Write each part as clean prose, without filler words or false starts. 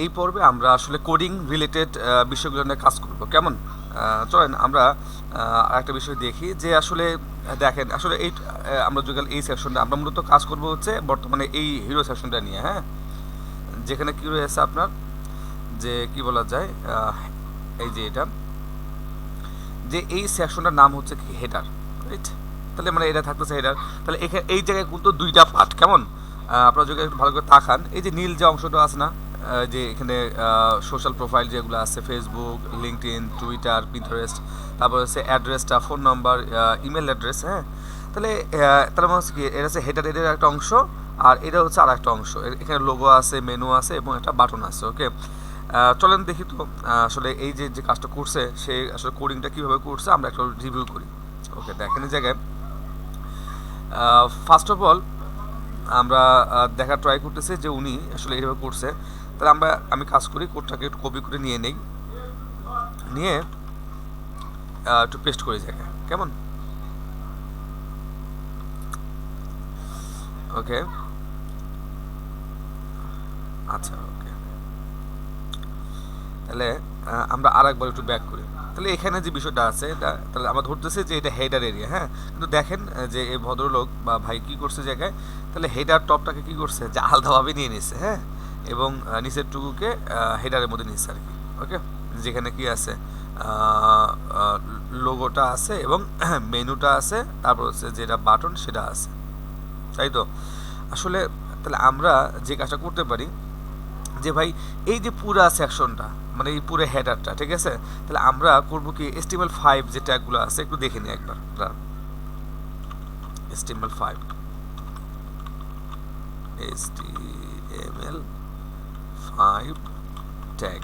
এই পর্বে আমরা আসলে কোডিং রিলেটেড বিষয়গুলো নিয়ে কাজ করব কেমন। চলেন আমরা আরেকটা বিষয় দেখি যে আসলে দেখেন আসলে এই আমরা যখন এই সেকশনটা আমরা মূলত কাজ করব হচ্ছে বর্তমানে এই হিরো সেকশনটা নিয়ে, হ্যাঁ, যেখানে কি রয়েছে আপনার যে কি বলা যায়, এই যে এটা যে এই সেকশনটার নাম হচ্ছে কি হেডার, রাইট। তাহলে মানে এটা থাকতেছে হেডার। তাহলে এখানে এই জায়গায় কিন্তু দুইটা পার্ট কেমন, আপনারা যদি একটু ভালো করে তাকান এই যে নীল যে অংশটা আছে না, যে এখানে সোশ্যাল প্রোফাইল যেগুলো আছে ফেসবুক, লিঙ্কডইন, টুইটার, পিন্টারেস্ট, তারপর হচ্ছে অ্যাড্রেসটা, ফোন নাম্বার, ইমেল অ্যাড্রেস, হ্যাঁ। তাহলে তার মানে হচ্ছে কি এটা হচ্ছে হেডার, এর একটা অংশ, আর এটা হচ্ছে আর একটা অংশ। এখানে লোগো আছে, মেনু আছে এবং একটা বাটন আছে, ওকে। চলেন দেখি তো আসলে এই যে যে কাজটা করছে সে আসলে কোডিংটা কীভাবে করছে আমরা একটা রিভিউ করি। ওকে, দেখেন এই জায়গায় ফার্স্ট অফ অল আমরা দেখা ট্রাই করতেছি যে উনি আসলে এইভাবে করছে। তাহলে আমি কাজ করি, কোডটাকে একটু কপি করে নিয়ে নেই, নিয়ে একটু পেস্ট করি জায়গায় কেমন। ওকে, আচ্ছা, ওকে। তাহলে আমরা আর একবার একটু ব্যাক করি। তাহলে এখানে যে বিষয়টা আছে এটা তাহলে আমরা ধরতেছি যে এটা হেডার এরিয়া, হ্যাঁ। কিন্তু দেখেন যে এই ভদ্রলোক বা ভাই কী করছে জায়গায়, তাহলে হেডার টপটাকে কী করছে যে আলাদাভাবে নিয়ে নিচ্ছে, হ্যাঁ, এবং নিচের টুকুকে হেডারের মধ্যে নিচ্ছে আর কি, ওকে। যেখানে কি আছে লোগোটা আছে এবং মেনুটা আছে, তারপর হচ্ছে যেটা বাটন সেটা আছে, তাই তো। আসলে তাহলে আমরা যে কাজটা করতে পারি যে ভাই এই যে পুরা সেকশনটা মানে এই পুরো হেডারটা, ঠিক আছে, তাহলে আমরা করব কি HTML5 যে ট্যাগগুলো আছে একটু দেখে নিই একবার। HTML5 ট্যাগ,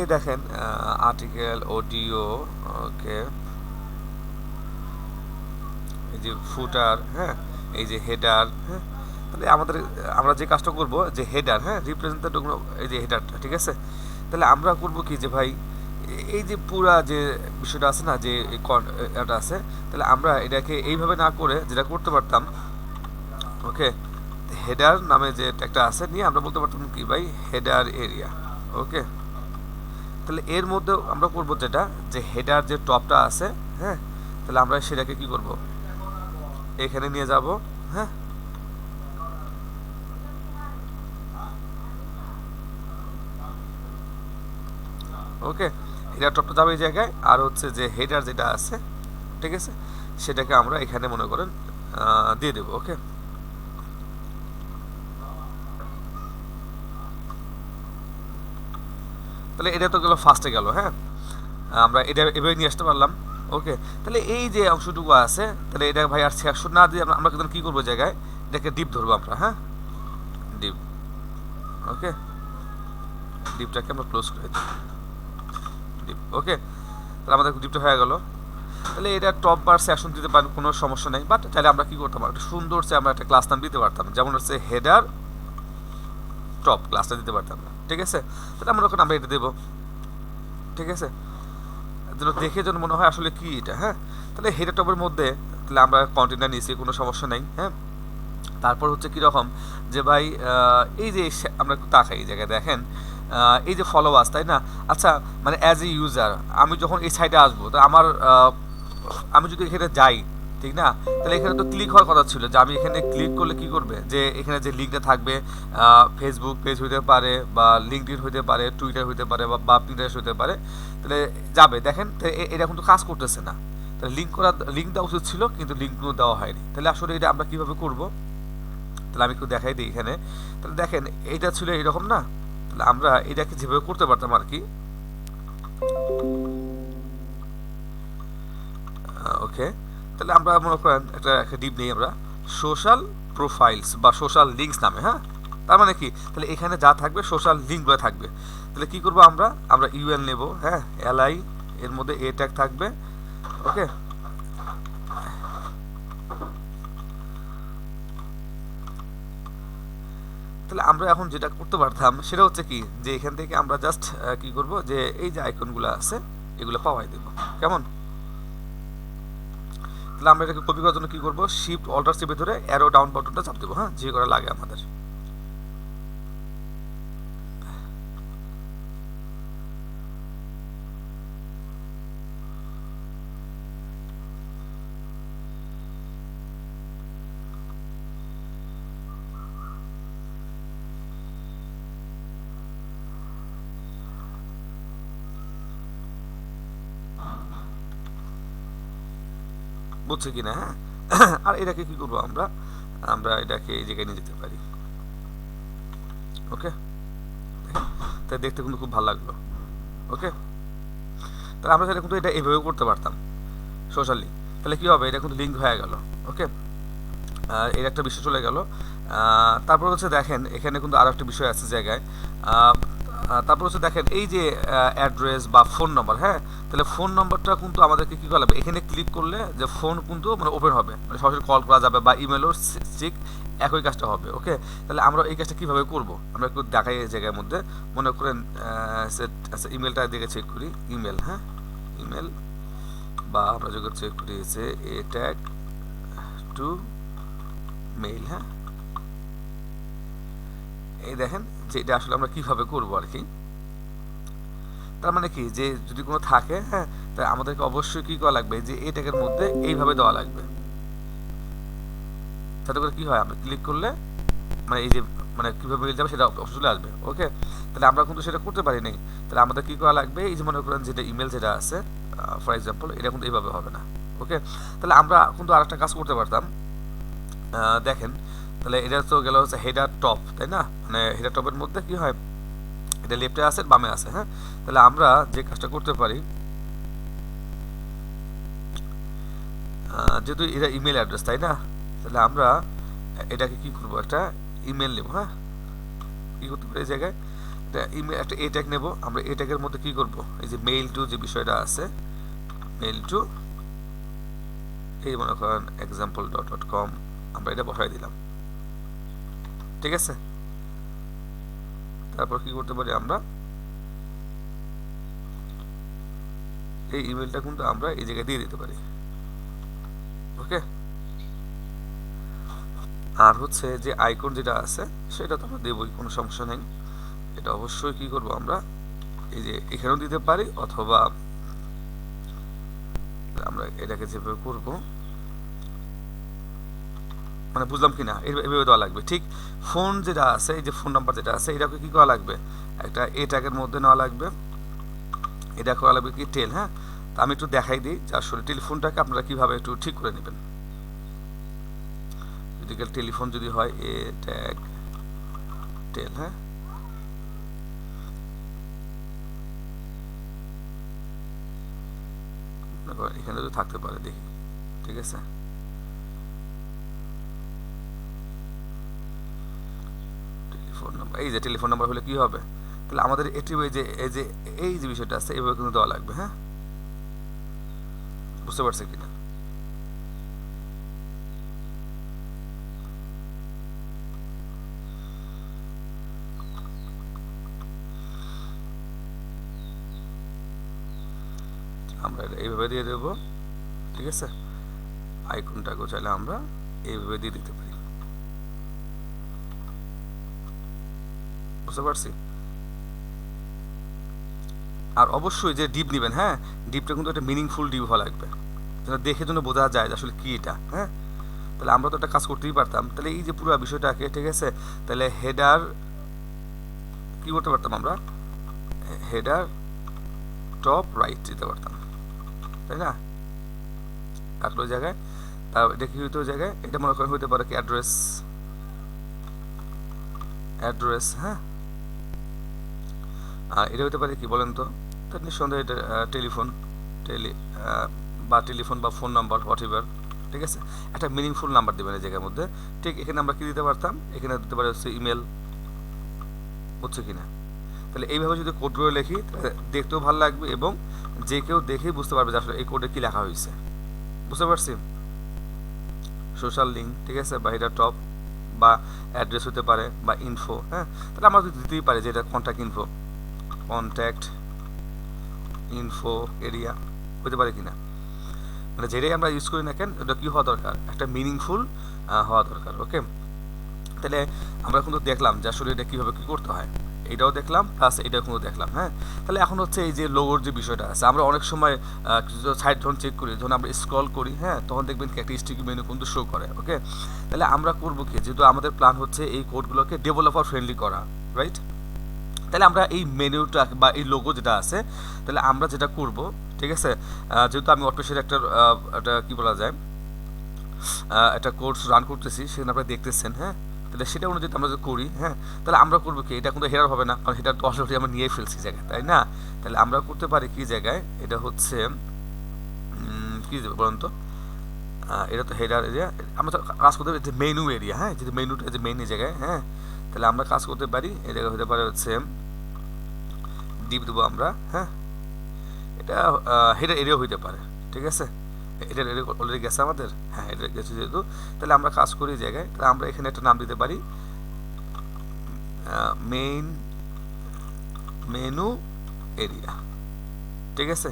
এই দেখেন আর্টিকেল, অডিও, ওকে, এই যে ফুটার, হ্যাঁ, এই যে হেডার, হ্যাঁ। তাহলে আমরা যে কাজটা করব যে হেডার, হ্যাঁ, রিপ্রেজেন্টেড এই যে হেডারটা, ঠিক আছে। তাহলে আমরা করব কি যে ভাই এই যে পুরা যে বিষয়টা আছে না যে এটা আছে, তাহলে আমরা এটাকে এইভাবে না করে যেটা করতে পারতাম, ওকে, হেডার নামে যে ট্যাগটা আছে নিয়ে আমরা বলতে পারতাম কি ভাই হেডার এরিয়া, ওকে। তাহলে এর মধ্যে আমরা করব যেটা যে হেডার যে টপটা আছে, হ্যাঁ, তাহলে আমরা সেটাকে কি করব এখানে নিয়ে যাব, হ্যাঁ। ওকে, হেডার টপটা যাবে এই জায়গায়, আর হচ্ছে যে হেডার যেটা আছে, ঠিক আছে, সেটাকে আমরা এখানে মনে করেন দিয়ে দেবো, ওকে। তাহলে এটা তো গেল ফার্স্টে গেল, হ্যাঁ, আমরা এটা এভাবে নিয়ে আসতে পারলাম, ওকে। তাহলে এই যে অংশটুকু আছে তাহলে এটা ভাই আর সেকশন না দিয়ে আমরা কিন্তু কী করবো জায়গায় এটাকে ডিপ ধরবো আমরা, হ্যাঁ, ডিপ, ওকে। ডিপটাকে আমরা ক্লোজ করে দিই, ডিপ, ওকে। তাহলে আমাদের ডিপটা হয়ে গেল। তাহলে এটা টপ বার সেকশন দিতে পারেন, কোনো সমস্যা নেই, বাট তাহলে আমরা কী করতাম একটা সুন্দর সে আমরা একটা ক্লাস নাম দিতে পারতাম, যেমন হচ্ছে হেডার টপ ক্লাসটা দিতে পারতাম না, ঠিক আছে। তাহলে আমরা ওখানে আমরা এটা দেবো, ঠিক আছে, যেন দেখে যেন মনে হয় আসলে কি এটা, হ্যাঁ। তাহলে হেডার টপের মধ্যে তাহলে আমরা কন্টেনার নিয়েছি, কোনো সমস্যা নেই, হ্যাঁ। তারপর হচ্ছে কীরকম যে ভাই এই যে আমরা একটু তাকাই এই জায়গায় দেখেন এই যে ফলোয়ার্স, তাই না। আচ্ছা, মানে অ্যাজ এ ইউজার আমি যখন এই সাইটে আসবো তো আমার আমি যদি এখানে যাই, ঠিক না, তাহলে এখানে তো ক্লিক হওয়ার কথা ছিল যে আমি এখানে ক্লিক করলে কি করবে যে এখানে যে লিঙ্কটা থাকবে ফেসবুক পেজ হইতে পারে বা লিঙ্কডইন হইতে পারে, টুইটার হইতে পারে বা পিন্টারেস্ট হইতে পারে, তাহলে যাবে দেখেন এটা কিন্তু কাজ করতেছে না। তাহলে লিঙ্ক দেওয়া উচিত ছিল কিন্তু লিঙ্কগুলো দেওয়া হয়নি। তাহলে আসলে এটা আমরা কীভাবে করবো, তাহলে আমি একটু দেখাই দিই এখানে। তাহলে দেখেন এইটা ছিল এরকম না, তাহলে আমরা এটাকে যেভাবে করতে পারতাম আর কি, ওকে। তাহলে আমরা মনে করেন একটা ডিপ নেই আমরা সোশ্যাল প্রোফাইলস বা সোশ্যাল লিঙ্কস নামে, হ্যাঁ। তার মানে কি তাহলে এখানে যা থাকবে সোশ্যাল লিঙ্কগুলো থাকবে। তাহলে কি করবো আমরা ইউএল নেব, হ্যাঁ, এলআই, এর মধ্যে এ ট্যাগ থাকবে, ওকে। তাহলে আমরা এখন যেটা করতে পারতাম সেটা হচ্ছে কি, যে এখান থেকে আমরা জাস্ট কি করব, যে এই যে আইকনগুলো আছে এগুলো পাওয়াই দেব। কেমন? তাহলে আমরা এটাকে কপি করার জন্য কি করব, শিফট অল্টার চেপে ধরে অ্যারো ডাউন বাটনটা চাপ দেবো, হ্যাঁ, যে করা লাগে আমাদের। বুঝছে কিনা? হ্যাঁ। আর এটাকে কি করবো আমরা, আমরা এটাকে এই জায়গায় নিয়ে যেতে পারি। ওকে, তাই দেখতে কিন্তু খুব ভালো লাগলো। ওকে, তাহলে আমরা চাইলে কিন্তু এটা এভাবেও করতে পারতাম সোশ্যাল লিঙ্ক। তাহলে কি হবে, এটা কিন্তু লিঙ্ক হয়ে গেল। ওকে, এর একটা বিষয় চলে গেল। তারপর হচ্ছে দেখেন এখানে কিন্তু আরও একটা বিষয় আছে জায়গায়। তারপর হচ্ছে দেখেন এই যে অ্যাড্রেস বা ফোন নম্বর, হ্যাঁ, তাহলে ফোন নম্বরটা কিন্তু আমাদেরকে কী করা লাগবে, এখানে ক্লিক করলে যে ফোন কিন্তু মানে ওপেন হবে, মানে সরাসরি কল করা যাবে বা ইমেলও ঠিক একই কাজটা হবে। ওকে, তাহলে আমরা এই কাজটা কীভাবে করবো আমরা একটু দেখাই এই জায়গার মধ্যে। মনে করেন আচ্ছা ইমেলটা দিকে চেক করি, ইমেল, হ্যাঁ, ইমেল, বা আমরা যদি চেক করি যে এ ট্যাগ টু মেইল, হ্যাঁ, এই দেখেন যে এটা আসলে আমরা কিভাবে করবো আর কি। তার মানে কি, যে যদি কোনো থাকে, হ্যাঁ, তাই আমাদেরকে অবশ্যই কি করা লাগবে, যে এই ট্যাগের মধ্যে এইভাবে দেওয়া লাগবে, যাতে করে কি হয় আমরা ক্লিক করলে মানে এই যে মানে কীভাবে মেইল যাবে সেটা অপশন চলে আসবে। ওকে, তাহলে আমরা কিন্তু সেটা করতে পারি নাই। তাহলে আমাদের কী করা লাগবে, এই যে মনে করেন যেটা ইমেল যেটা আছে ফর এক্সাম্পল, এটা কিন্তু এইভাবে হবে না। ওকে, তাহলে আমরা কিন্তু আরেকটা কাজ করতে পারতাম। দেখেন তাহলে এটা তো গেল হচ্ছে হেডার টপ, তাই না, মানে হেডার টপের মধ্যে কি হয়, এটা লেফটে আছে বামে আছে, হ্যাঁ, তাহলে আমরা যে কাজটা করতে পারি, যেহেতু এটা ইমেল অ্যাড্রেস, তাই না, তাহলে আমরা এটাকে কি করব, একটা ইমেল নেব, হ্যাঁ, কি করতে পারি এই জায়গায় একটা ইমেল, একটা এ ট্যাগ নেব। আমরা এ ট্যাগের মধ্যে কি করব, এই যে মেইল টু যে বিষয়টা আছে, মেইল টু এই মনে করেন example.com, আমরা এটা বসাই দিলাম। ঠিক আছে, তারপর কি করতে পারি, আমরা এই ইমেলটা কিন্তু আমরা এই জায়গায় দিয়ে দিতে পারি। ওকে, আর হচ্ছে যে আইকন যেটা আছে সেটা তো আমরা দেবই, কোনো সমস্যা নেই। এটা অবশ্যই কি করব, আমরা এই যে এখানেও দিতে পারি, অথবা আমরা এটাকে যেভাবে করব, মানে বুঝলাম কিনা, এভাবে দেওয়া লাগবে। ঠিক ফোন যেটা আছে, এই যে ফোন নাম্বার যেটা আছে, এটাকে কি করা লাগবে, একটা এ ট্যাগের মধ্যে নেওয়া লাগবে। এটা করা লাগবে কি টেল, হ্যাঁ, তা আমি একটু দেখাই দিই যে আসলে টেলিফোনটাকে আপনারা কিভাবে একটু ঠিক করে নেবেন। যদি টেলিফোন যদি হয় এ ট্যাগ টেল, হ্যাঁ, এখানে যদি থাকতে পারে দেখি। ঠিক আছে, টেলিফোন নাম্বার, এই যে টেলিফোন নাম্বার হলে কি হবে, তাহলে আমাদের এটি এই যে বিষয়টা আছে এভাবে কিন্তু দেওয়া লাগবে। হ্যাঁ, বুঝতে পারছে কিনা? আমরা এইভাবে দিয়ে দেব। ঠিক আছে, আইকনটাকেও চাইলে আমরা এইভাবে দিয়ে দিতে পারি। বুঝতে পারছি। আর অবশ্যই যে ডিপ নেবেন, হ্যাঁ, ডিপটা কিন্তু একটা মিনিংফুল ডিপ হওয়া লাগবে, যেন দেখে যেন বোঝা যায় যে আসলে কি এটা। হ্যাঁ, তাহলে আমরা তো একটা কাজ করতেই পারতাম, তাহলে এই যে পুরো বিষয়টাকে, ঠিক আছে, তাহলে হেডার কি করতে পারতাম, আমরা হেডার টপ রাইট দিতে পারতাম, তাই না, থাকলো ওই জায়গায়। তার এটা কি হইতো ওই জায়গায়, এটা মনে করেন হইতে পারে কি অ্যাড্রেস, অ্যাড্রেস, হ্যাঁ, আর এটা হতে পারে কি বলেন তো, তার নিঃসন্দেহে এটা টেলিফোন, বা টেলিফোন বা ফোন নাম্বার হোয়াট এভার। ঠিক আছে, একটা মিনিংফুল নাম্বার দেবেন এই জায়গার মধ্যে। ঠিক এখানে আমরা কি দিতে পারতাম, এখানে দিতে পারি হচ্ছে ইমেল। বুঝছো কিনা? তাহলে এইভাবে যদি কোডগুলো লিখি তাহলে দেখতেও ভালো লাগবে এবং যে কেউ দেখেই বুঝতে পারবে যে আসলে এই কোডে কি লেখা হয়েছে। বুঝতে পারছি? সোশ্যাল লিঙ্ক, ঠিক আছে, বা এটা টপ বা অ্যাড্রেস হতে পারে বা ইনফো, হ্যাঁ। তাহলে আমরা দিতেই পারি যে এটা কন্ট্যাক্ট ইনফো এরিয়া হতে পারে কিনা, মানে যেটাই আমরা ইউজ করি না কেন ওটা কী হওয়া দরকার, একটা মিনিংফুল হওয়া দরকার। ওকে, তাহলে আমরা কিন্তু দেখলাম যে আসলে এটা কীভাবে কী করতে হয়, এটাও দেখলাম প্লাস এটাও কিন্তু দেখলাম, হ্যাঁ। তাহলে এখন হচ্ছে এই যে লোগোর যে বিষয়টা আছে, আমরা অনেক সময় কিছু সাইট যখন চেক করি, যখন আমরা স্ক্রল করি, হ্যাঁ, তখন দেখবেন কি একটা স্টিকি মেনু কিন্তু শো করে। ওকে, তাহলে আমরা করবো কি, যেহেতু আমাদের প্ল্যান হচ্ছে এই কোডগুলোকে ডেভেলপার ফ্রেন্ডলি করা, রাইট। তাহলে আমরা এই মেনুটা বা এই লোগো যেটা আছে, তাহলে আমরা যেটা করব, ঠিক আছে, যেহেতু আমি অটোমেশনের একটা কী বলা যায় একটা কোর্স রান করতেছি, সেখানে আপনারা দেখতেছেন, হ্যাঁ। তাহলে সেটা অনুযায়ী আমরা যদি করি, হ্যাঁ, তাহলে আমরা করবো কি, এটা কিন্তু হেরার হবে না, কারণ হেরার তো অলরেডি আমরা নিয়ে ফেলছি জায়গায়, তাই না। তাহলে আমরা করতে পারি কি জায়গায়, এটা হচ্ছে কী দেবো বলুন তো, এটা তো হেডার এরিয়া, আমরা কাজ করতে পারি যে মেনু এরিয়া, হ্যাঁ, যদি মেনুটা যে মেইন জায়গায়, হ্যাঁ, তাহলে আমরা কাজ করতে পারি এই জায়গায় হতে পারে হচ্ছে ডিপ দেবো আমরা, হ্যাঁ। এটা হেডার এরিয়া হইতে পারে, ঠিক আছে, এটার এরিয়া অলরেডি গেছে আমাদের, হ্যাঁ, এটা গেছে যেহেতু, তাহলে আমরা কাজ করি জায়গায়, তাহলে আমরা এখানে একটা নাম দিতে পারি মেনু এরিয়া, ঠিক আছে।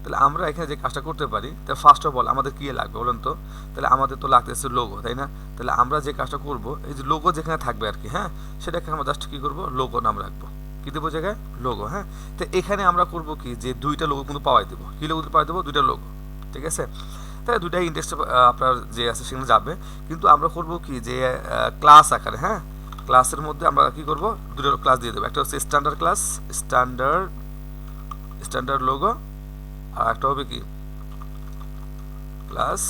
তাহলে আমরা এখানে যে কাজটা করতে পারি, তাহলে ফার্স্ট অফ অল আমাদের কী লাগবে বলুন তো, তাহলে আমাদের তো লাগতেছে লোগো, তাই না। তাহলে আমরা যে কাজটা করব, এই যে লোগো যেখানে থাকবে আর কি, হ্যাঁ, সেটাকে আমরা জাস্ট কী করবো, লোগো নাম রাখবো, কী দেবো জায়গায়, লোগো, হ্যাঁ। তো এখানে আমরা করবো কি, যে দুইটা লোগো কিন্তু পাওয়াই দেবো, কী লোগো পাওয়াই দেবো, দুইটা লোগো, ঠিক আছে। তাহলে দুইটাই ইন্ডেক্স আপনার যে আছে সেখানে যাবে, কিন্তু আমরা করবো কি, যে ক্লাস আকারে, হ্যাঁ, ক্লাসের মধ্যে আমরা কী করবো, দুটো ক্লাস দিয়ে দেবো, একটা হচ্ছে স্ট্যান্ডার্ড ক্লাস, স্ট্যান্ডার্ড লোগো, আর একটা হবে কি প্লাস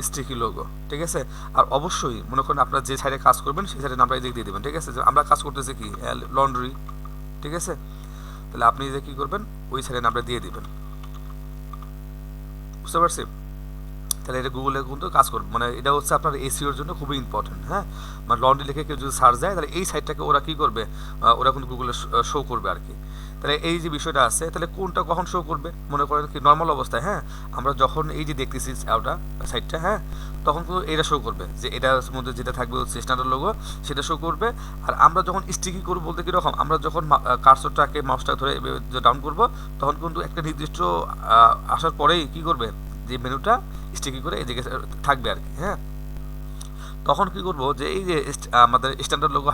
স্টিকি লোগো, ঠিক আছে। আর অবশ্যই মনে করেন আপনারা যে সাইডে কাজ করবেন সেই সাইডের নামটা দিয়ে দেবেন, ঠিক আছে। আমরা কাজ করতেছি কি লন্ড্রি, ঠিক আছে, তাহলে আপনি যে কী করবেন, ওই সাইডের নামটা দিয়ে দিবেন, বুঝতে পারছি। তাহলে এটা গুগলে কিন্তু কাজ করবে, মানে এটা হচ্ছে আপনার এসিওর জন্য খুবই ইম্পর্টেন্ট, হ্যাঁ। মানে লন্ড্রি লিখে কেউ যদি সার্চ দেয়, তাহলে এই সাইটটাকে ওরা কী করবে, ওরা কিন্তু গুগলে শো করবে আর কি। তাহলে এই যে বিষয়টা আছে, তাহলে কোনটা কখন শো করবে, মনে করেন কি নর্মাল অবস্থায়, হ্যাঁ, আমরা যখন এই যে দেখতেছি ওটা সাইটটা, হ্যাঁ, তখন কিন্তু এটা শো করবে, যে এটার মধ্যে যেটা থাকবে হচ্ছে স্ট্যান্ডার্ড লোগো, সেটা শো করবে। আর আমরা যখন স্টিকি করবো বলতে কীরকম, আমরা যখন কার্সরটাকে মাউসটাকে ধরে ডাউন করব, তখন কিন্তু একটা নির্দিষ্ট আসার পরেই কী করবে, যে মেনুটা স্টিকি করে এই জায়গায় থাকবে আর কি, হ্যাঁ। তখন কী করবো, যে এই যে আমাদের স্ট্যান্ডার্ড লোগো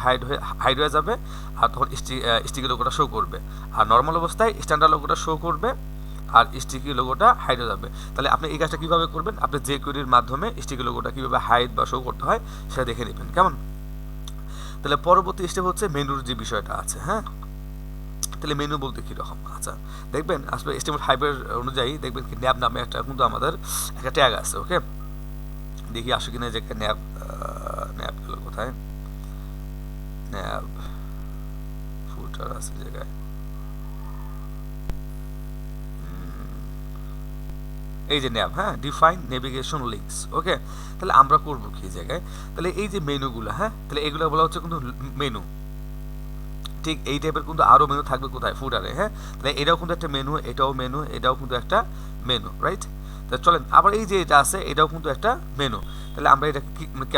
হাইড হয়ে যাবে, আর তখন স্টিকি লোগোটা শো করবে। আর নর্মাল অবস্থায় স্ট্যান্ডার্ড লোগোটা শো করবে আর স্টিকি লোগোটা হাইড হয়ে যাবে। তাহলে আপনি এই কাজটা কীভাবে করবেন, আপনি যে কোয়েরির মাধ্যমে স্টিকি লোগোটা কীভাবে হাইড বা শো করতে হয় সেটা দেখে নেবেন, কেমন। তাহলে পরবর্তী স্টেপ হচ্ছে মেনুর যে বিষয়টা আছে, হ্যাঁ। তাহলে মেনু বলতে কীরকম, আচ্ছা দেখবেন আসলে এস্টিমেট হাইপের অনুযায়ী দেখবেন কি ন্যাব নামে একটা কিন্তু আমাদের একটা ট্যাগ আছে। ওকে, দেখি আসে কিনা যে ন্যাব গেল কোথায়, ন্যাব ফুটার আছে জায়গায়, এই যে ন্যাব, হ্যাঁ, ডিফাইন নেভিগেশন লিঙ্কস। ওকে, তাহলে আমরা করবো কি জায়গায়, তাহলে এই যে মেনুগুলো, হ্যাঁ, তাহলে এগুলো বলা হচ্ছে কিন্তু মেনু, ঠিক এই টাইপের কিন্তু আরও মেনু থাকবে কোথায়, ফুটারে, হ্যাঁ। তাহলে এটাও কিন্তু একটা মেনু, এটাও মেনু, এটাও কিন্তু একটা মেনু, রাইট। তাহলে চলেন আবার এই যে এটা আছে এটাও কিন্তু একটা মেনু। তাহলে আমরা এটা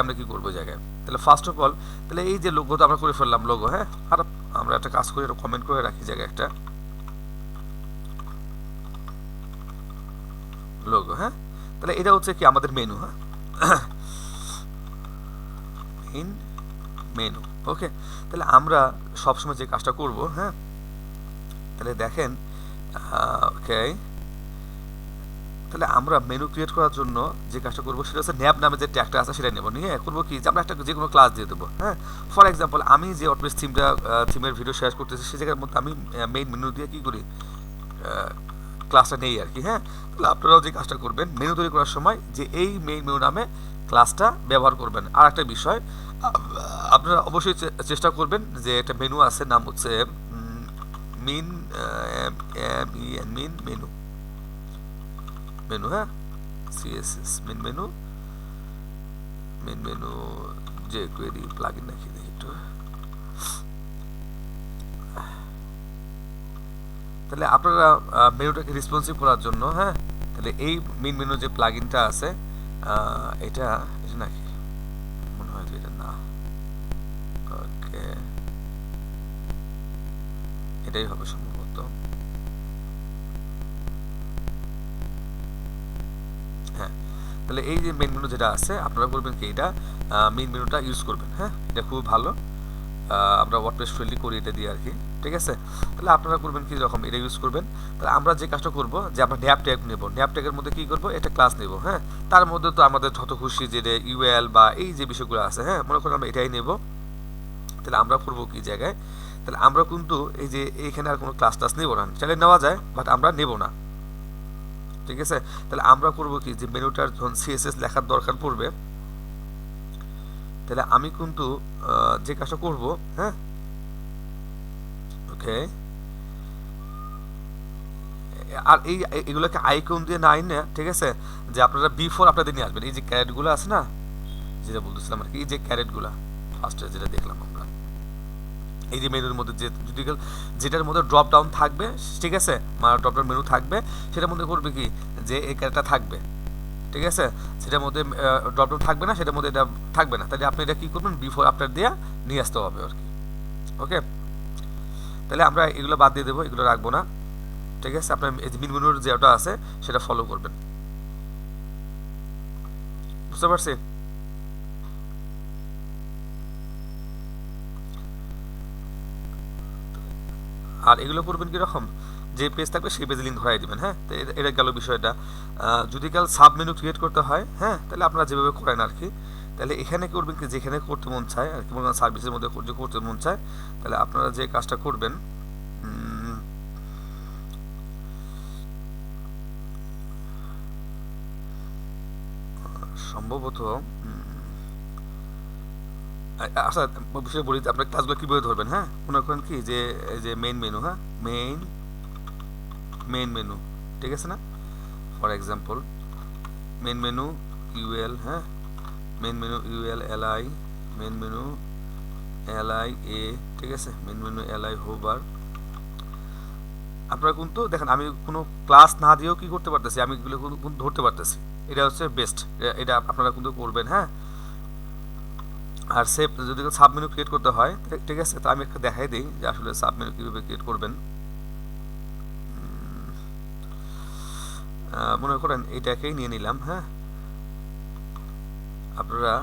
আমরা কী করবো জায়গায়, তাহলে ফার্স্ট অফ অল তাহলে এই যে লোগো তো আমরা করে ফেললাম লোগো, হ্যাঁ। আর আমরা একটা কাজ করে কমেন্ট করে রাখি জায়গায় একটা লোগো, হ্যাঁ। তাহলে এটা হচ্ছে কি আমাদের মেনু, হ্যাঁ, মেনু। ওকে, তাহলে আমরা সবসময় যে কাজটা করব, হ্যাঁ, তাহলে দেখেন, ওকে, তাহলে আমরা মেনু ক্রিয়েট করার জন্য যে কাজটা করবো সেটা হচ্ছে ন্যাব নামে যে ট্যাগটা আছে সেটা নেব, নিয়ে করবো কি যে আমরা একটা যে কোনো ক্লাস দিয়ে দেবো, হ্যাঁ। ফর এক্সাম্পল আমি যে অটোমেটিক থিমের ভিডিও শেয়ার করতেছি সেই জায়গার মধ্যে আমি মেইন মেনু দিয়ে কী করি, ক্লাসটা নেই আর কি, হ্যাঁ। তাহলে আপনারাও যে কাজটা করবেন মেনু তৈরি করার সময় যে এই মেইন মেনু নামে ক্লাসটা ব্যবহার করবেন। আর একটা বিষয় আপনারা অবশ্যই চেষ্টা করবেন যে একটা মেনু আছে নাম হচ্ছে মিন মিন মেনু মেনু, হ্যাঁ, সিএসএস মেন মেনু যে কোয়েরি প্লাগইন নাকি দেখি একটু, তাহলে আপনারা মেনুটাকে রেসপন্সিভ করার জন্য, হ্যাঁ, তাহলে এই মেইন মেনু যে প্লাগইনটা আছে এটা এটা নাকি মনে হয় যে এটা না, ওকে এটাই হবে সম্ভবত। হ্যাঁ, তাহলে এই যে মেইন মেনু যেটা আছে আপনারা করবেন কি এটা মেইন মেনুটা ইউজ করবেন। হ্যাঁ, এটা খুব ভালো, আমরা ওয়ার্ডপ্রেস ফ্রেন্ডলি করি এটা দিয়ে আর কি, ঠিক আছে। তাহলে আপনারা করবেন কি রকম এটা ইউজ করবেন। তাহলে আমরা যে কাজটা করব যে আমরা ন্যাপ ট্যাগ নেব, ন্যাপ ট্যাগের মধ্যে কি করব এটা ক্লাস নেব। হ্যাঁ, তার মধ্যে তো আমাদের যত খুশি যে ইউএল বা এই যে বিষয়গুলো আছে, হ্যাঁ মনে করেন আমরা এটাই নেব। তাহলে আমরা করব কি জায়গায়, তাহলে আমরা কিন্তু এই যে এখানে আর কোনো ক্লাস টাস নেব না, চাইলে নেওয়া যায় বাট আমরা নেব না, ঠিক আছে। তাহলে আমরা করব কি যে মেনুটার যখন সিএসএস লেখার দরকার পড়বে, তাহলে আমি কিন্তু যে কাজটা করব, হ্যাঁ ওকে, আর এই এগুলোকে আইকন দিয়ে নাই না, ঠিক আছে, যে আপনারা বিফোর আপনাদের নিয়ে আসবেন। এই যে ক্যারেটগুলো আছে না, যেটা বলতেছিলাম আর কি, এই যে ক্যারেটগুলো ফার্স্টে যেটা দেখলাম আমরা, এই যে মেনুর মধ্যে যে যেটার মধ্যে ড্রপ ডাউন থাকবে, ঠিক আছে, ড্রপ ডাউন মেনু থাকবে, সেটার মধ্যে করবে কি যে এই ক্যারেটটা থাকবে, ঠিক আছে, সেটার মধ্যে ড্রপ ডাউন থাকবে না, সেটার মধ্যে এটা থাকবে না, তাহলে আপনি এটা কি করবেন বিফোর আপনার দিয়ে নিয়ে আসতে হবে আর কি। ওকে, তাহলে আমরা এগুলো বাদ দিয়ে দেবো, এগুলো রাখবো না, ঠিক আছে। আপনার এই যে মেন মেনুর যেটা আছে সেটা ফলো করবেন, বুঝতে পারছি। আর এগুলো করবেন কিরকম, যে পেজ থাকবে সেই পেজে লিঙ্ক ধরাই দিবেন। হ্যাঁ, তো এটা গেল বিষয়টা। যদি কাল সাব মেনু ক্রিয়েট করতে হয়, হ্যাঁ তাহলে আপনারা যেভাবে করেন আর কি, তাহলে এখানে করবেন কি যেখানে করতে মন চায় আর কি, মনে করেন সার্ভিসের মধ্যে যে করতে মন চায়, তাহলে আপনারা যে কাজটা করবেন সম্ভবত আচ্ছা বিষয় বলি, আপনার ক্লাসগুলো কীভাবে ধরবেন। হ্যাঁ, মনে করেন কি যে এই যে মেইন মেনু, হ্যাঁ মেইন মেনু, ঠিক আছে না, for example main menu UL, হ্যাঁ main menu UL LI, main menu LI a, ঠিক আছে, মেইন মেনু এলআই হোভার। আপনারা কিন্তু দেখেন আমি কোনো ক্লাস না দিয়েও কি করতে পারতেছি, আমি এগুলো কিন্তু ধরতে পারতেছি, এটা হচ্ছে বেস্ট, এটা আপনারা কিন্তু করবেন। হ্যাঁ, আর সেভ যদি সাব মেনু ক্রিয়েট করতে হয়, ঠিক আছে, তো আমি একটা দেখাই দিই যে আসলে সাব মেনু কীভাবে ক্রিয়েট করবেন। মনে করেন এটাকেই নিয়ে নিলাম। হ্যাঁ, আপনারা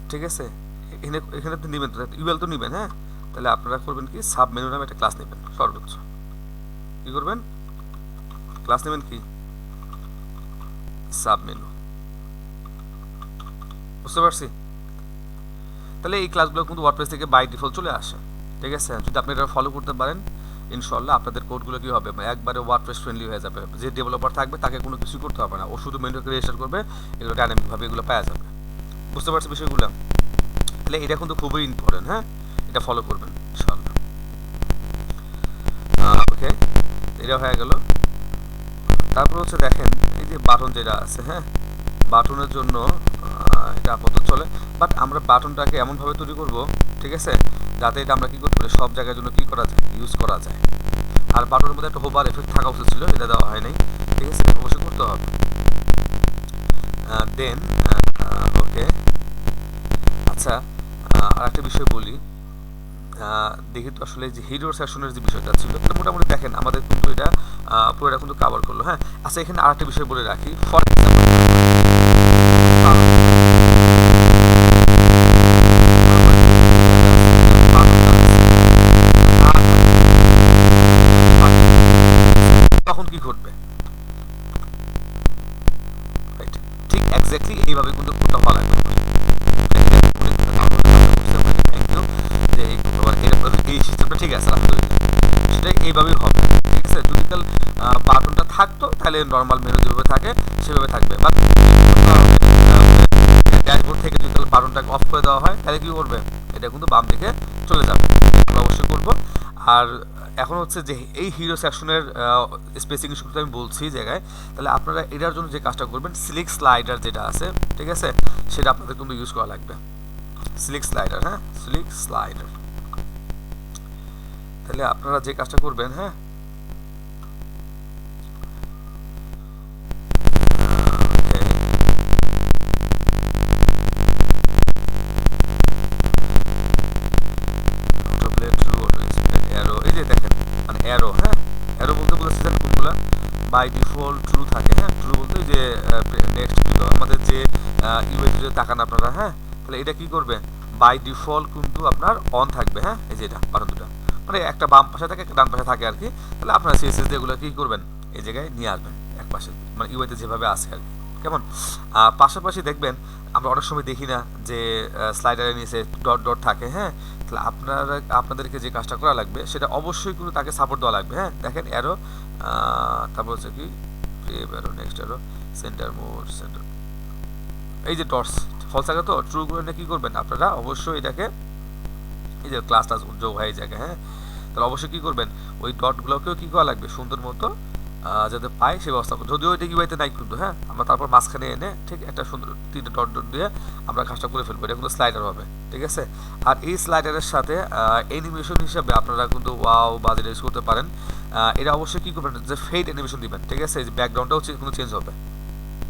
ঠিক আছে এখানে তো নেবেন, ইউএল তো নেবেন। হ্যাঁ, তাহলে আপনারা করবেন কি সাব মেনু নামে একটা ক্লাস নেবেন, সর্বোচ্চ কি করবেন ক্লাস নেবেন কি সাব মেনু, বুঝতে পারছি। তাহলে এই ক্লাসগুলো কিন্তু ওয়ার্ডপ্রেস থেকে বাই ডিফল্ট চলে আসে, ঠিক আছে। যদি আপনি এটা ফলো করতে পারেন ইনশাআল্লাহ আপনাদের কোডগুলো কি হবে একবারে ওয়ার্ডপ্রেস ফ্রেন্ডলি হয়ে যাবে। যে ডেভেলপার থাকবে তাকে কোনো কিছু করতে হবে না, ও শুধু মেনুকে রেজিস্টার করবে, এগুলো ডাইনামিকভাবে এগুলো পাওয়া যাবে, বুঝতে পারছি বিষয়গুলো। তাহলে এটা কিন্তু খুবই ইম্পর্টেন্ট। হ্যাঁ, এটা ফলো করবেন ইনশাআল্লাহ। ওকে, এটা হয়ে গেল। তারপর হচ্ছে দেখেন এই যে বাটন যেটা আছে, হ্যাঁ বাটনের জন্য এটা আপাতত চলে, বাট আমরা বাটনটাকে এমনভাবে তৈরি করব, ঠিক আছে, যাতে এটা আমরা কি করতে পারি সব জায়গার জন্য কি করা যায়, ইউজ করা যায়। আর বাটনের মধ্যে একটা হোভার এফেক্ট থাকা উচিত ছিল, এটা দেওয়া হয় নাই, ঠিক আছে, এটা অবশ্যই করতে হবে। দেন ওকে, আচ্ছা আর একটা বিষয় বলি, দেখি তো আসলে যে হিরো সেশনের যে বিষয়টা ছিল মোটামুটি দেখেন আমাদের কিন্তু এটা পুরোটা কিন্তু কভার করলো। হ্যাঁ, আচ্ছা এখানে আরেকটা বিষয় বলে রাখি, ফর এক্সাম্পল তখন কি ঘটবে, ঠিক এক্স্যাক্টলি এইভাবে কিন্তু কোডটা হওয়া লাগবে। এই সিস্টেমটা ঠিক আছে আলহামদুলিল্লাহ, সেটা এইভাবেই হবে, ঠিক আছে। যদি কাল বাটনটা থাকতো তাহলে নর্মাল মেনু যেভাবে থাকে সেভাবে থাকবে, বাট ড্যাশবোর্ড থেকে যদি কাল বাটনটাকে অফ করে দেওয়া হয় তাহলে কি করবে, এটা কিন্তু বাম দিকে চলে যাবে, আমরা অবশ্যই করব। আর এখন হচ্ছে যে এই হিরো সেকশনের স্পেসিং ইস্যুটা আমি বলছি জায়গায়, তাহলে আপনারা এটার জন্য যে কাজটা করবেন সিলেক্ট স্লাইডার যেটা আছে, ঠিক আছে, সেটা আপনাদের কিন্তু ইউজ করা লাগবে, সিলেক্ট স্লাইডার। হ্যাঁ, সিলেক্ট স্লাইডার, তাহলে আপনারা যে কাজটা করবেন, হ্যাঁ বাই ডিফল্ট ট্রু থাকে, হ্যাঁ ট্রু বলতে যে নেক্সট আমাদের যে ইউআইতে যদি তাকান আপনারা, হ্যাঁ তাহলে এটা কি করবে বাই ডিফল্ট কিন্তু আপনার অন থাকবে, হ্যাঁ এই যে এটা বাটন দুটো মানে একটা বাম পাশে থাকে একটা ডান পাশে থাকে আর কি। তাহলে আপনারা সিএসএস দিয়ে এগুলো কি করবেন এই জায়গায় নিয়ে আসবেন এক পাশে, মানে ইউআইতে যেভাবে আছে আর কি। কেমন পাশাপাশি দেখবেন আমরা অনেক সময় দেখি না যে স্লাইডারের নিচে ডট ডট থাকে, হ্যাঁ তাহলে আপনাদেরকে যে কাজটা করা লাগবে সেটা অবশ্যই কিন্তু তাকে সাপোর্ট দেওয়া লাগবে, হ্যাঁ দেখেন অ্যারো, তারপর হচ্ছে কি arrow next arrow centre mode centre, এই যে ডটস ফলস থাকে তো ট্রু করে কি করবেন আপনারা অবশ্যই এটাকে এই যে ক্লাসটা যোগ হয় এই জায়গায়, হ্যাঁ তাহলে অবশ্যই কি করবেন ওই ডটগুলোকেও কি করা লাগবে সুন্দর মতো যাতে পাই সে ব্যবস্থা করবো, যদিও এটা ইউআইতে নাই কিন্তু, হ্যাঁ আমরা তারপর মাঝখানে এনে ঠিক একটা সুন্দর 3টে ডট ডট দিয়ে আমরা কাজটা করে ফেলবো, এটা কিন্তু স্লাইডার হবে, ঠিক আছে। আর এই স্লাইডারের সাথে অ্যানিমেশন হিসাবে আপনারা কিন্তু ওয়াও বা যেটা ইউজ করতে পারেন, এটা অবশ্যই কি করবেন যে ফেড অ্যানিমেশন দিবেন, ঠিক আছে এই যে ব্যাকগ্রাউন্ডটাও কিন্তু চেঞ্জ হবে,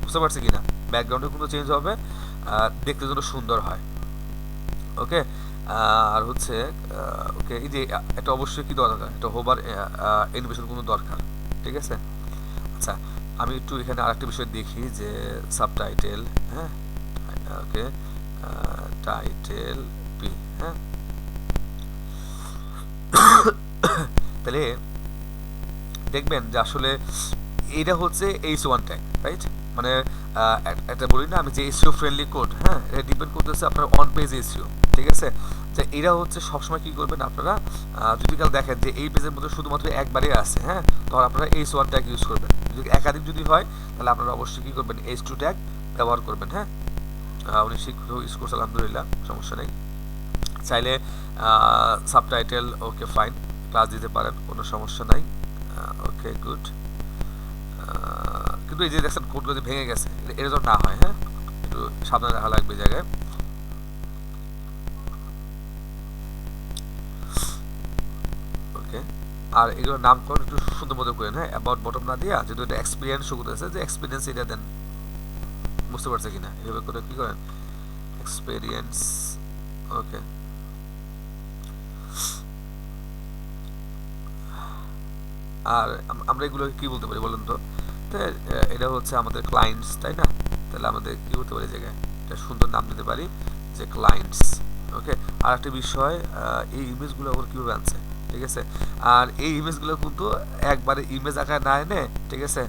বুঝতে পারছি কিনা ব্যাকগ্রাউন্ডও কিন্তু চেঞ্জ হবে, দেখতে যেন সুন্দর হয়, ওকে। আর হচ্ছে ওকে এই যে এটা অবশ্যই কি দরকার এটা হোভার অ্যানিমেশন কোনো দরকার, ঠিক আছে। আচ্ছা আমি একটু এখানে আরেকটা বিষয় দেখি যে সাবটাইটেল, হ্যাঁ ওকে টাইটেল পি, হ্যাঁ তাহলে দেখবেন যে আসলে এটা হচ্ছে H1 ট্যাগ, রাইট মানে একটা বলি না আমি যে এসইও ফ্রেন্ডলি কোড, হ্যাঁ এটা ডিপেন্ড করতেছে আপনার অন পেজ এসইও, ঠিক আছে। যে এরা হচ্ছে সবসময় কি করবেন আপনারা যদি কাল দেখেন যে এই পেজের মধ্যে শুধুমাত্র একবারে আছে, হ্যাঁ তখন আপনারা H1 ট্যাগ ইউজ করবেন, যদি একাধিক যদি হয় তাহলে আপনারা অবশ্যই কি করবেন H2 ট্যাগ ব্যবহার করবেন, হ্যাঁ উনি শিক্ষক ইউজ করছে আলহামদুলিল্লাহ সমস্যা নেই। চাইলে সাবটাইটেল ওকে ফাইন ক্লাস দিতে পারেন কোনো সমস্যা নাই, ওকে গুড। কিন্তু এই যে দেখছেন কোডগুলো যে ভেঙে গেছে এটা যেন না হয়, হ্যাঁ একটু সাবধানে রাখা লাগবে জায়গায়, ওকে। আর এগুলোর নামকরণ একটু সুন্দর মতো করেন, হ্যাঁ অ্যাবাউট বটম না দিয়া যদি এটা এক্সপিরিয়েন্স শো করতেছে যে এক্সপিরিয়েন্স এটা দেন, বুঝতে পারছে কিনা এভাবে করে কি করেন এক্সপিরিয়েন্স, ওকে। আর আমরা এগুলো কি বলতে পারি বলুন তো, এটা হচ্ছে আমাদের ক্লায়েন্টস তাই না, তাহলে আমাদের কি করতে পারি জায়গায় এটা সুন্দর নাম দিতে পারি যে ক্লায়েন্টস, ওকে। আর একটা বিষয় এই ইমেজগুলো ওর কীভাবে আনছে, ঠিক আছে। আর এই ইমেজগুলো কিন্তু একবারে ইমেজ আকারে না এনে, ঠিক আছে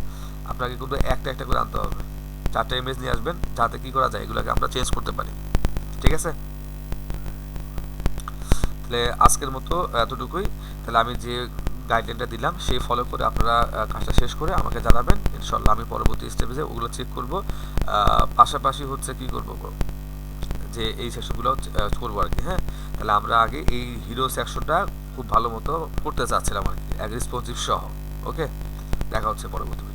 আপনাকে কিন্তু একটা একটা করে আনতে হবে, 4টা ইমেজ নিয়ে আসবেন যাতে কি করা যায় এগুলোকে আমরা চেঞ্জ করতে পারি, ঠিক আছে। তাহলে আজকের মতো এতটুকুই, তাহলে আমি যে গাইডলাইনটা দিলাম সেই ফলো করে আপনারা কাজটা শেষ করে আমাকে জানাবেন, ইনশাল্লাহ আমি পরবর্তী স্টেপে ওগুলো চেক করব, পাশাপাশি হচ্ছে কি করব যে এই সেকশনগুলো করবো আর কি, হ্যাঁ তাহলে আমরা আগে এই হিরো সেকশনটা খুব ভালো মতো করতে চাচ্ছিলাম আর কি এক রেসপন্সিভ সহ, ওকে। দেখা হচ্ছে পরবর্তী।